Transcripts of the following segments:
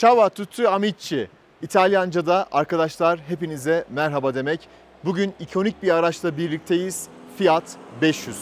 Ciao a tutti amici. İtalyanca'da arkadaşlar hepinize merhaba demek. Bugün ikonik bir araçla birlikteyiz. Fiat 500.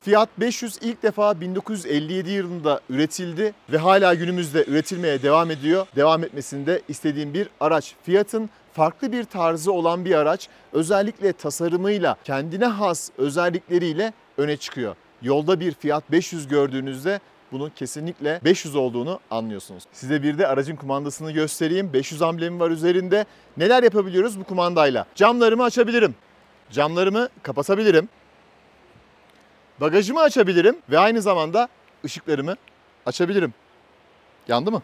Fiat 500 ilk defa 1957 yılında üretildi ve hala günümüzde üretilmeye devam ediyor. Devam etmesini de istediğim bir araç. Fiat'ın farklı bir tarzı olan bir araç. Özellikle tasarımıyla, kendine has özellikleriyle öne çıkıyor. Yolda bir Fiat 500 gördüğünüzde bunun kesinlikle 500 olduğunu anlıyorsunuz. Size bir de aracın kumandasını göstereyim. 500 amblemi var üzerinde. Neler yapabiliyoruz bu kumandayla? Camlarımı açabilirim. Camlarımı kapatabilirim. Bagajımı açabilirim ve aynı zamanda ışıklarımı açabilirim. Yandı mı?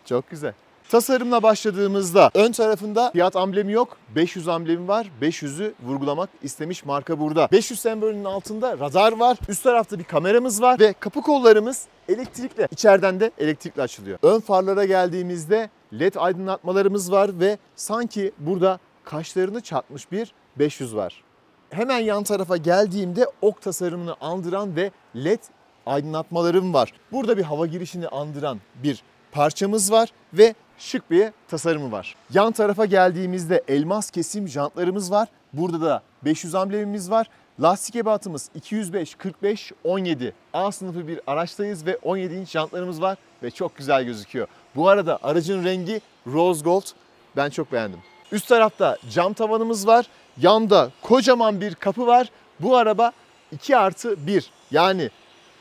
Çok güzel. Tasarımla başladığımızda ön tarafında Fiat amblemi yok. 500 amblemi var. 500'ü vurgulamak istemiş marka burada. 500 sembolünün altında radar var. Üst tarafta bir kameramız var ve kapı kollarımız elektrikli. İçeriden de elektrikli açılıyor. Ön farlara geldiğimizde LED aydınlatmalarımız var ve sanki burada kaşlarını çatmış bir 500 var. Hemen yan tarafa geldiğimde ok tasarımını andıran ve LED aydınlatmalarım var. Burada bir hava girişini andıran bir parçamız var ve şık bir tasarımı var. Yan tarafa geldiğimizde elmas kesim jantlarımız var. Burada da 500 amblemimiz var. Lastik ebatımız 205/45/17. A sınıfı bir araçtayız ve 17 inç jantlarımız var ve çok güzel gözüküyor. Bu arada aracın rengi rose gold. Ben çok beğendim. Üst tarafta cam tavanımız var. Yanda kocaman bir kapı var. Bu araba 2+1. Yani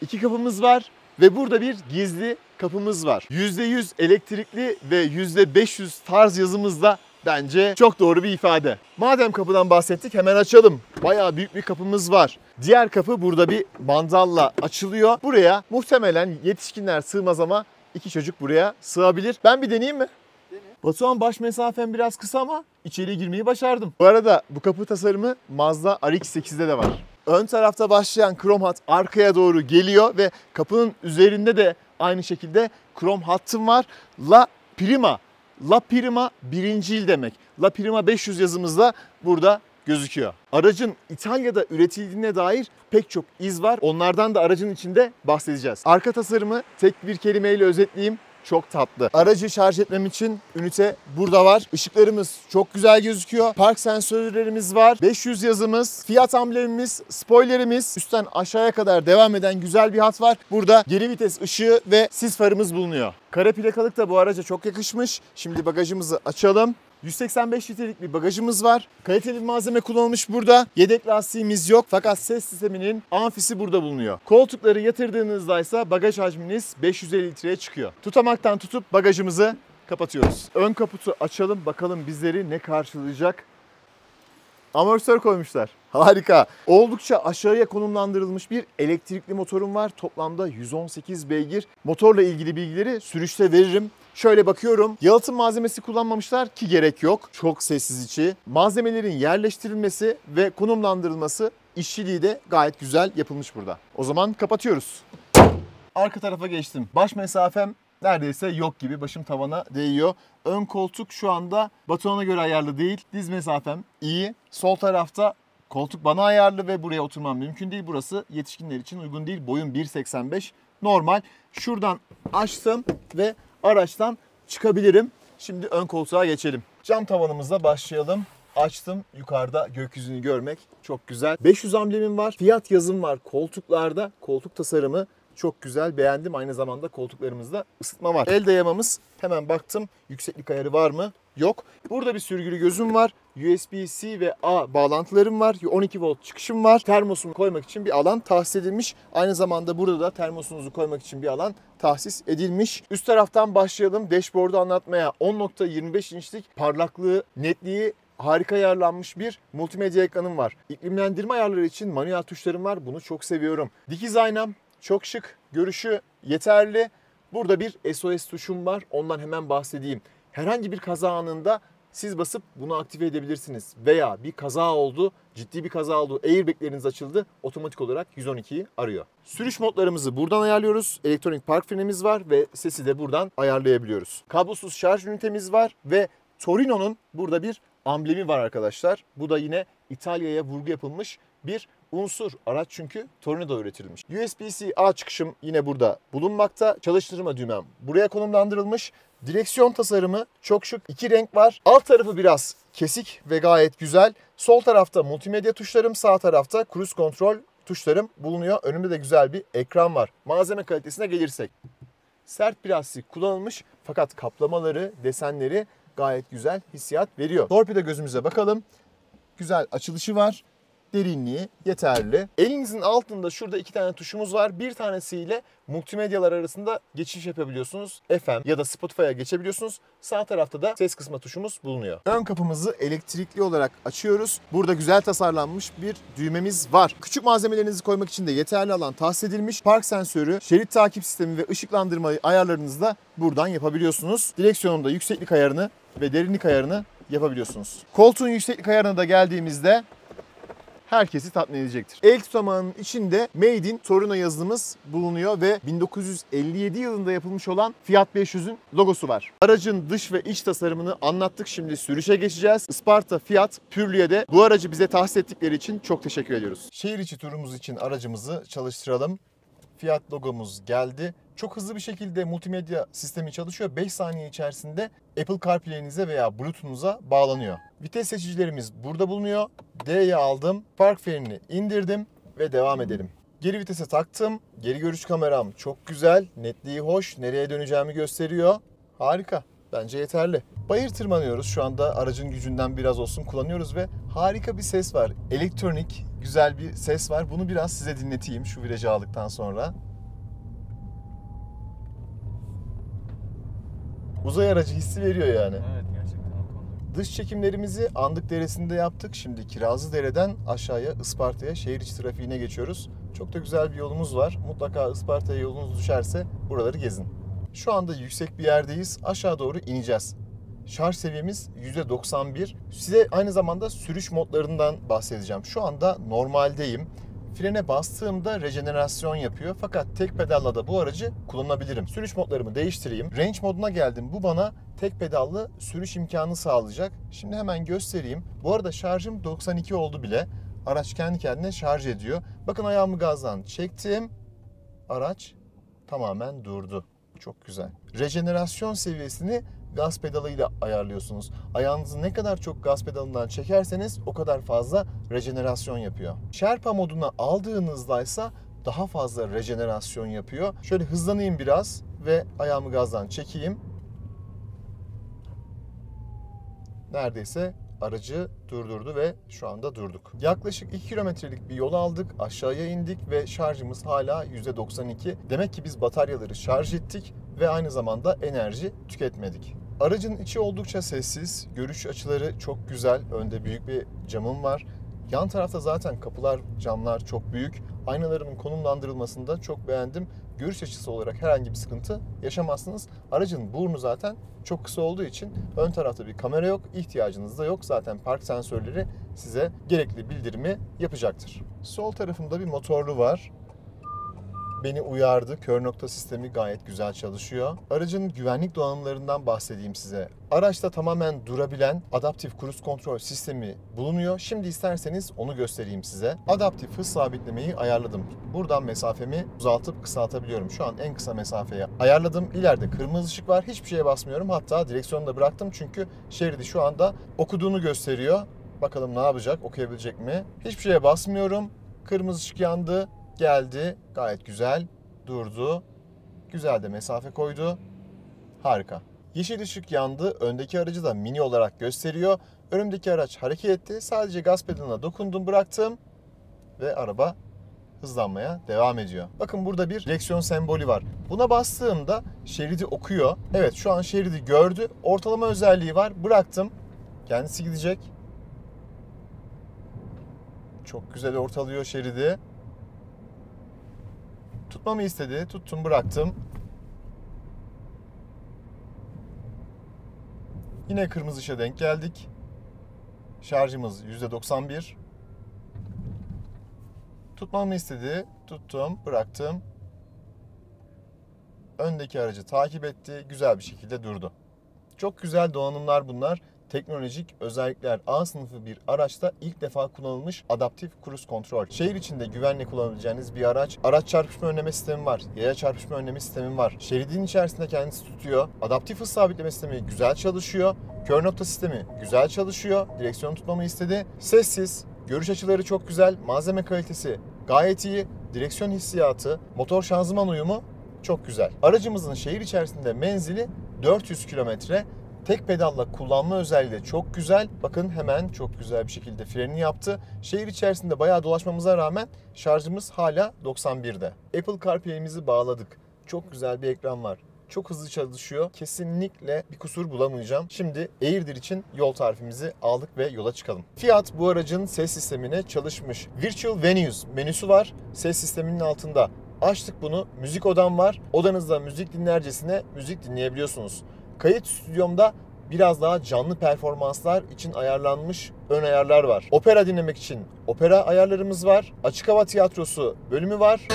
2 kapımız var ve burada bir gizli kapımız var. %100 elektrikli ve %500 tarz yazımızda bence çok doğru bir ifade. Madem kapıdan bahsettik hemen açalım. Bayağı büyük bir kapımız var. Diğer kapı burada bir mandalla açılıyor. Buraya muhtemelen yetişkinler sığmaz ama 2 çocuk buraya sığabilir. Ben bir deneyeyim mi? Batuhan, baş mesafem biraz kısa ama içeriye girmeyi başardım. Bu arada bu kapı tasarımı Mazda RX-8'de de var. Ön tarafta başlayan krom hat arkaya doğru geliyor ve kapının üzerinde de aynı şekilde krom hattım var. La Prima birincil demek. La Prima 500 yazımız da burada gözüküyor. Aracın İtalya'da üretildiğine dair pek çok iz var. Onlardan da aracın içinde bahsedeceğiz. Arka tasarımı tek bir kelimeyle özetleyeyim. Çok tatlı. Aracı şarj etmem için ünite burada var. Işıklarımız çok güzel gözüküyor. Park sensörlerimiz var. 500 yazımız, Fiat amblemimiz, spoilerimiz, üstten aşağıya kadar devam eden güzel bir hat var. Burada geri vites ışığı ve sis farımız bulunuyor. Kara plakalık da bu araca çok yakışmış. Şimdi bagajımızı açalım. 185 litrelik bir bagajımız var. Kaliteli bir malzeme kullanılmış burada. Yedek lastiğimiz yok fakat ses sisteminin amfisi burada bulunuyor. Koltukları yatırdığınızda ise bagaj hacminiz 550 litreye çıkıyor. Tutamaktan tutup bagajımızı kapatıyoruz. Ön kaputu açalım bakalım bizleri ne karşılayacak. Amortisör koymuşlar. Harika. Oldukça aşağıya konumlandırılmış bir elektrikli motorum var. Toplamda 118 beygir. Motorla ilgili bilgileri sürüşte veririm. Şöyle bakıyorum. Yalıtım malzemesi kullanmamışlar ki gerek yok. Çok sessiz içi. Malzemelerin yerleştirilmesi ve konumlandırılması, işçiliği de gayet güzel yapılmış burada. O zaman kapatıyoruz. Arka tarafa geçtim. Baş mesafem neredeyse yok gibi. Başım tavana değiyor. Ön koltuk şu anda Batuhan'a göre ayarlı değil. Diz mesafem iyi. Sol tarafta koltuk bana ayarlı ve buraya oturmam mümkün değil. Burası yetişkinler için uygun değil. Boyum 1.85. Normal. Şuradan açtım ve araçtan çıkabilirim. Şimdi ön koltuğa geçelim. Cam tavanımızla başlayalım. Açtım. Yukarıda gökyüzünü görmek çok güzel. 500 amblemim var. Fiat yazım var koltuklarda. Koltuk tasarımı çok güzel. Beğendim. Aynı zamanda koltuklarımızda ısıtma var. El dayamamız. Hemen baktım. Yükseklik ayarı var mı? Yok. Burada bir sürgülü gözüm var. USB-C ve A bağlantılarım var. 12 volt çıkışım var. Termosumu koymak için bir alan tahsis edilmiş. Aynı zamanda burada da termosunuzu koymak için bir alan tahsis edilmiş. Üst taraftan başlayalım. Dashboard'u anlatmaya. 10.25 inçlik parlaklığı, netliği harika ayarlanmış bir multimedya ekranım var. İklimlendirme ayarları için manuel tuşlarım var. Bunu çok seviyorum. Dikiz aynam çok şık. Görüşü yeterli. Burada bir SOS tuşum var. Ondan hemen bahsedeyim. Herhangi bir kaza anında siz basıp bunu aktive edebilirsiniz. Veya bir kaza oldu, ciddi bir kaza oldu, airbagleriniz açıldı, otomatik olarak 112'yi arıyor. Sürüş modlarımızı buradan ayarlıyoruz. Elektronik park frenimiz var ve sesi de buradan ayarlayabiliyoruz. Kablosuz şarj ünitemiz var ve Torino'nun burada bir amblemi var arkadaşlar. Bu da yine İtalya'ya vurgu yapılmış bir unsur. Araç çünkü Torino'da üretilmiş. USB-C A çıkışım yine burada bulunmakta. Çalıştırma düğmem buraya konumlandırılmış. Direksiyon tasarımı çok şık. 2 renk var. Alt tarafı biraz kesik ve gayet güzel. Sol tarafta multimedya tuşlarım, sağ tarafta cruise kontrol tuşlarım bulunuyor. Önümde de güzel bir ekran var. Malzeme kalitesine gelirsek. Sert plastik kullanılmış fakat kaplamaları, desenleri gayet güzel hissiyat veriyor. Torpido gözümüze bakalım. Güzel açılışı var. Derinliği yeterli. Elinizin altında şurada 2 tane tuşumuz var. Bir tanesiyle multimedyalar arasında geçiş yapabiliyorsunuz. FM ya da Spotify'a geçebiliyorsunuz. Sağ tarafta da ses kısma tuşumuz bulunuyor. Ön kapımızı elektrikli olarak açıyoruz. Burada güzel tasarlanmış bir düğmemiz var. Küçük malzemelerinizi koymak için de yeterli alan tahsis edilmiş. Park sensörü, şerit takip sistemi ve ışıklandırma ayarlarınızı da buradan yapabiliyorsunuz. Direksiyonunda yükseklik ayarını ve derinlik ayarını yapabiliyorsunuz. Koltuğun yükseklik ayarına da geldiğimizde herkesi tatmin edecektir. El tutamağının içinde Made in Torino yazımız bulunuyor ve 1957 yılında yapılmış olan Fiat 500'ün logosu var. Aracın dış ve iç tasarımını anlattık. Şimdi sürüşe geçeceğiz. Isparta Fiat Pürlü'ye bu aracı bize tahsis ettikleri için çok teşekkür ediyoruz. Şehir içi turumuz için aracımızı çalıştıralım. Fiat logomuz geldi. Çok hızlı bir şekilde multimedya sistemi çalışıyor. 5 saniye içerisinde Apple CarPlay'inize veya Bluetooth'unuza bağlanıyor. Vites seçicilerimiz burada bulunuyor. D'ye aldım. Park frenini indirdim ve devam edelim. Geri vitese taktım. Geri görüş kameram çok güzel. Netliği hoş. Nereye döneceğimi gösteriyor. Harika. Bence yeterli. Bayır tırmanıyoruz. Şu anda aracın gücünden biraz olsun kullanıyoruz ve harika bir ses var. Elektronik, güzel bir ses var. Bunu biraz size dinleteyim şu virajı aldıktan sonra. Uzay aracı hissi veriyor yani. Evet, gerçekten o konuda. Dış çekimlerimizi Andık Deresi'nde yaptık. Şimdi Kirazlıdere'den aşağıya Isparta'ya şehir içi trafiğine geçiyoruz. Çok da güzel bir yolumuz var. Mutlaka Isparta'ya yolunuz düşerse buraları gezin. Şu anda yüksek bir yerdeyiz. Aşağı doğru ineceğiz. Şarj seviyemiz %91. Size aynı zamanda sürüş modlarından bahsedeceğim. Şu anda normaldeyim. Frene bastığımda rejenerasyon yapıyor. Fakat tek pedalla da bu aracı kullanabilirim. Sürüş modlarımı değiştireyim. Range moduna geldim. Bu bana tek pedallı sürüş imkanı sağlayacak. Şimdi hemen göstereyim. Bu arada şarjım 92 oldu bile. Araç kendi kendine şarj ediyor. Bakın ayağımı gazdan çektim. Araç tamamen durdu. Çok güzel. Rejenerasyon seviyesini gaz pedalıyla ayarlıyorsunuz. Ayağınızı ne kadar çok gaz pedalından çekerseniz o kadar fazla rejenerasyon yapıyor. Sherpa moduna aldığınızda ise daha fazla rejenerasyon yapıyor. Şöyle hızlanayım biraz ve ayağımı gazdan çekeyim. Neredeyse aracı durdurdu ve şu anda durduk. Yaklaşık 2 kilometrelik bir yol aldık, aşağıya indik ve şarjımız hala %92. Demek ki biz bataryaları şarj ettik ve aynı zamanda enerji tüketmedik. Aracın içi oldukça sessiz, görüş açıları çok güzel, önde büyük bir camım var. Yan tarafta zaten kapılar, camlar çok büyük. Aynalarımın konumlandırılmasını da çok beğendim. Görüş açısı olarak herhangi bir sıkıntı yaşamazsınız. Aracın burnu zaten çok kısa olduğu için ön tarafta bir kamera yok. İhtiyacınız da yok. Zaten park sensörleri size gerekli bildirimi yapacaktır. Sol tarafımda bir motorlu var. Beni uyardı. Kör nokta sistemi gayet güzel çalışıyor. Aracın güvenlik donanımlarından bahsedeyim size. Araçta tamamen durabilen adaptif cruise kontrol sistemi bulunuyor. Şimdi isterseniz onu göstereyim size. Adaptif hız sabitlemeyi ayarladım. Buradan mesafemi uzaltıp kısaltabiliyorum. Şu an en kısa mesafeye ayarladım. İleride kırmızı ışık var. Hiçbir şeye basmıyorum. Hatta direksiyonu da bıraktım çünkü şeridi şu anda okuduğunu gösteriyor. Bakalım ne yapacak? Okuyabilecek mi? Hiçbir şeye basmıyorum. Kırmızı ışık yandı. Geldi. Gayet güzel. Durdu. Güzel de mesafe koydu. Harika. Yeşil ışık yandı. Öndeki aracı da mini olarak gösteriyor. Önümdeki araç hareket etti. Sadece gaz pedalına dokundum, bıraktım. Ve araba hızlanmaya devam ediyor. Bakın burada bir direksiyon sembolü var. Buna bastığımda şeridi okuyor. Evet, şu an şeridi gördü. Ortalama özelliği var. Bıraktım. Kendisi gidecek. Çok güzel ortalıyor şeridi. Tutmamı istedi. Tuttum, bıraktım. Yine kırmızı ışığa denk geldik. Şarjımız %91. Tutmamı istedi. Tuttum, bıraktım. Öndeki aracı takip etti. Güzel bir şekilde durdu. Çok güzel donanımlar bunlar. Teknolojik özellikler. A sınıfı bir araçta ilk defa kullanılmış adaptif cruise kontrol. Şehir içinde güvenle kullanabileceğiniz bir araç. Araç çarpışma önleme sistemi var. Yaya çarpışma önleme sistemi var. Şeridin içerisinde kendisi tutuyor. Adaptif hız sabitleme sistemi güzel çalışıyor. Kör nokta sistemi güzel çalışıyor. Direksiyonu tutmamı istedi. Sessiz. Görüş açıları çok güzel. Malzeme kalitesi gayet iyi. Direksiyon hissiyatı, motor şanzıman uyumu çok güzel. Aracımızın şehir içerisinde menzili 400 kilometre. Tek pedalla kullanma özelliği de çok güzel. Bakın hemen çok güzel bir şekilde frenini yaptı. Şehir içerisinde bayağı dolaşmamıza rağmen şarjımız hala 91'de. Apple CarPlay'imizi bağladık. Çok güzel bir ekran var. Çok hızlı çalışıyor. Kesinlikle bir kusur bulamayacağım. Şimdi Airdir için yol tarifimizi aldık ve yola çıkalım. Fiat bu aracın ses sistemine çalışmış. Virtual Venues menüsü var. Ses sisteminin altında. Açtık bunu. Müzik odam var. Odanızda müzik dinlercesine müzik dinleyebiliyorsunuz. Kayıt stüdyomda biraz daha canlı performanslar için ayarlanmış ön ayarlar var. Opera dinlemek için opera ayarlarımız var. Açık hava tiyatrosu bölümü var.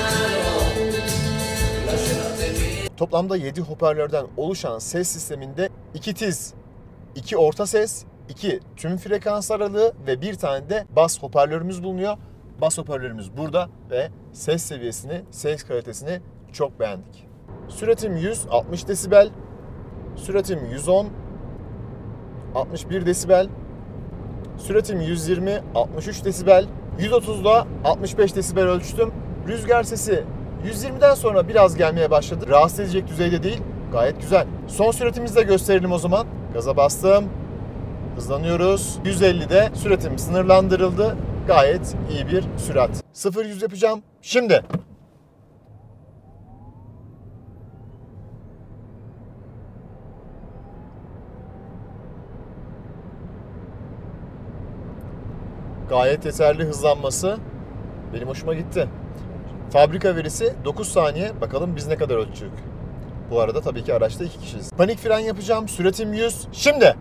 Toplamda 7 hoparlörden oluşan ses sisteminde 2 tiz, 2 orta ses, 2 tüm frekans aralığı ve bir tane de bas hoparlörümüz bulunuyor. Bas hoparlörümüz burada ve ses seviyesini, ses kalitesini çok beğendik. Süratim 160 desibel, süratim 110, 61 desibel, süratim 120, 63 desibel, 130'da 65 desibel ölçtüm. Rüzgar sesi 120'den sonra biraz gelmeye başladı. Rahatsız edecek düzeyde değil. Gayet güzel. Son süratimizi de gösterelim o zaman. Gaza bastım. Hızlanıyoruz. 150'de süratim sınırlandırıldı. Gayet iyi bir sürat. 0-100 yapacağım. Şimdi. Gayet yeterli hızlanması. Benim hoşuma gitti. Fabrika verisi 9 saniye. Bakalım biz ne kadar ölçtük. Bu arada tabii ki araçta 2 kişiyiz. Panik fren yapacağım. Süratim 100. Şimdi.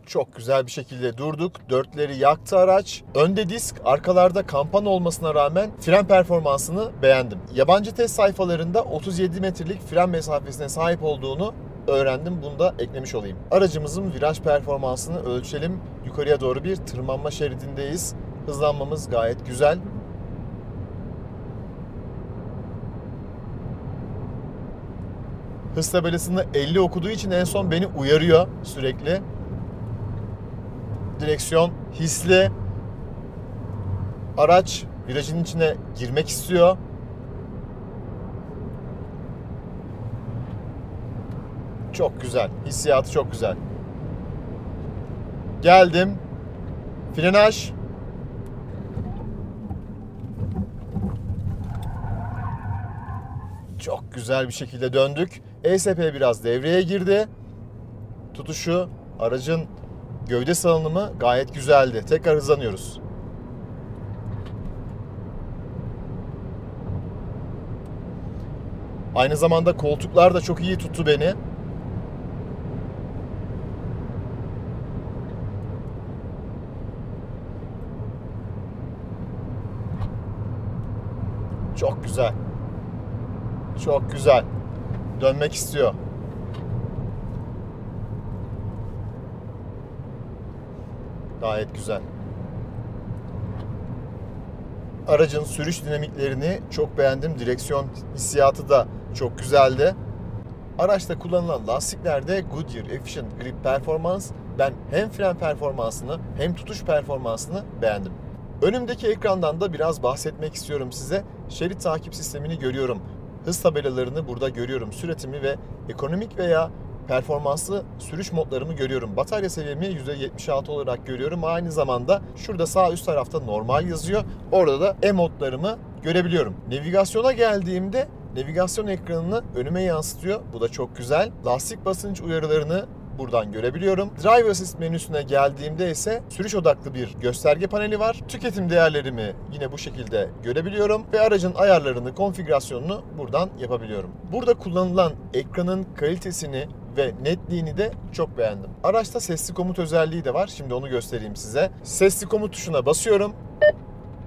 Çok güzel bir şekilde durduk. Dörtleri yaktı araç. Önde disk, arkalarda kampan olmasına rağmen fren performansını beğendim. Yabancı test sayfalarında 37 metrelik fren mesafesine sahip olduğunu öğrendim. Bunu da eklemiş olayım. Aracımızın viraj performansını ölçelim. Yukarıya doğru bir tırmanma şeridindeyiz. Hızlanmamız gayet güzel. Hız tabelasını 50 okuduğu için en son beni uyarıyor sürekli. Direksiyon hisli. Araç virajın içine girmek istiyor. Çok güzel. Hissiyatı çok güzel. Geldim. Frenaj. Çok güzel bir şekilde döndük. ESP biraz devreye girdi. Tutuşu, aracın gövde salınımı gayet güzeldi. Tekrar hızlanıyoruz. Aynı zamanda koltuklar da çok iyi tuttu beni. Çok güzel. Çok güzel. Dönmek istiyor. Gayet güzel. Aracın sürüş dinamiklerini çok beğendim. Direksiyon hissiyatı da çok güzeldi. Araçta kullanılan lastiklerde Goodyear Efficient Grip Performance. Ben hem fren performansını hem tutuş performansını beğendim. Önümdeki ekrandan da biraz bahsetmek istiyorum size. Şerit takip sistemini görüyorum. Hız tabelalarını burada görüyorum. Süratimi ve ekonomik veya performanslı sürüş modlarımı görüyorum. Batarya seviyemi %76 olarak görüyorum. Aynı zamanda şurada sağ üst tarafta normal yazıyor. Orada da e-modlarımı görebiliyorum. Navigasyona geldiğimde navigasyon ekranını önüme yansıtıyor. Bu da çok güzel. Lastik basınç uyarılarını buradan görebiliyorum. Drive Assist menüsüne geldiğimde ise sürüş odaklı bir gösterge paneli var. Tüketim değerlerimi yine bu şekilde görebiliyorum ve aracın ayarlarını, konfigürasyonunu buradan yapabiliyorum. Burada kullanılan ekranın kalitesini ve netliğini de çok beğendim. Araçta sesli komut özelliği de var. Şimdi onu göstereyim size. Sesli komut tuşuna basıyorum.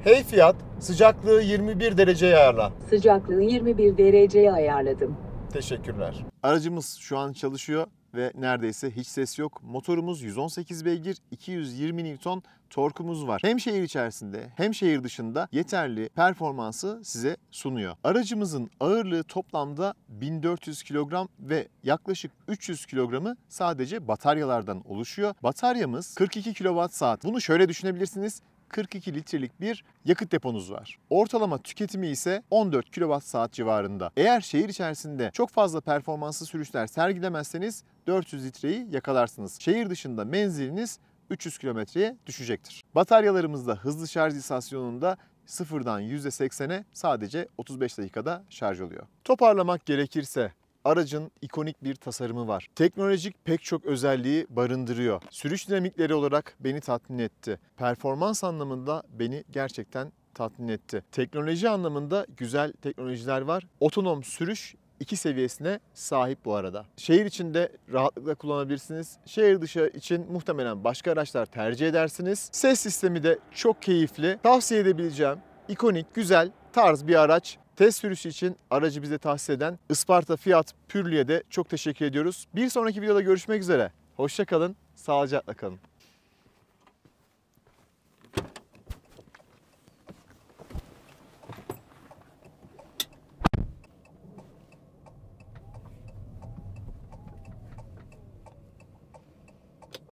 Hey Fiat, sıcaklığı 21 dereceye ayarla. Sıcaklığı 21 dereceye ayarladım. Teşekkürler. Aracımız şu an çalışıyor ve neredeyse hiç ses yok. Motorumuz 118 beygir, 220 Newton torkumuz var. Hem şehir içerisinde hem şehir dışında yeterli performansı size sunuyor. Aracımızın ağırlığı toplamda 1400 kilogram ve yaklaşık 300 kilogramı sadece bataryalardan oluşuyor. Bataryamız 42 kWh. Bunu şöyle düşünebilirsiniz. 42 litrelik bir yakıt deponuz var. Ortalama tüketimi ise 14 kWh civarında. Eğer şehir içerisinde çok fazla performanslı sürüşler sergilemezseniz 400 litreyi yakalarsınız. Şehir dışında menziliniz 300 kilometreye düşecektir. Bataryalarımız da hızlı şarj istasyonunda sıfırdan %80'e sadece 35 dakikada şarj oluyor. Toparlamak gerekirse aracın ikonik bir tasarımı var. Teknolojik pek çok özelliği barındırıyor. Sürüş dinamikleri olarak beni tatmin etti. Performans anlamında beni gerçekten tatmin etti. Teknoloji anlamında güzel teknolojiler var. Otonom sürüş 2 seviyesine sahip bu arada. Şehir içinde rahatlıkla kullanabilirsiniz. Şehir dışı için muhtemelen başka araçlar tercih edersiniz. Ses sistemi de çok keyifli. Tavsiye edebileceğim ikonik, güzel, tarz bir araç. Test sürüşü için aracı bize tahsis eden Isparta Fiat Pürlü'ye de çok teşekkür ediyoruz. Bir sonraki videoda görüşmek üzere. Hoşça kalın, sağlıcakla kalın.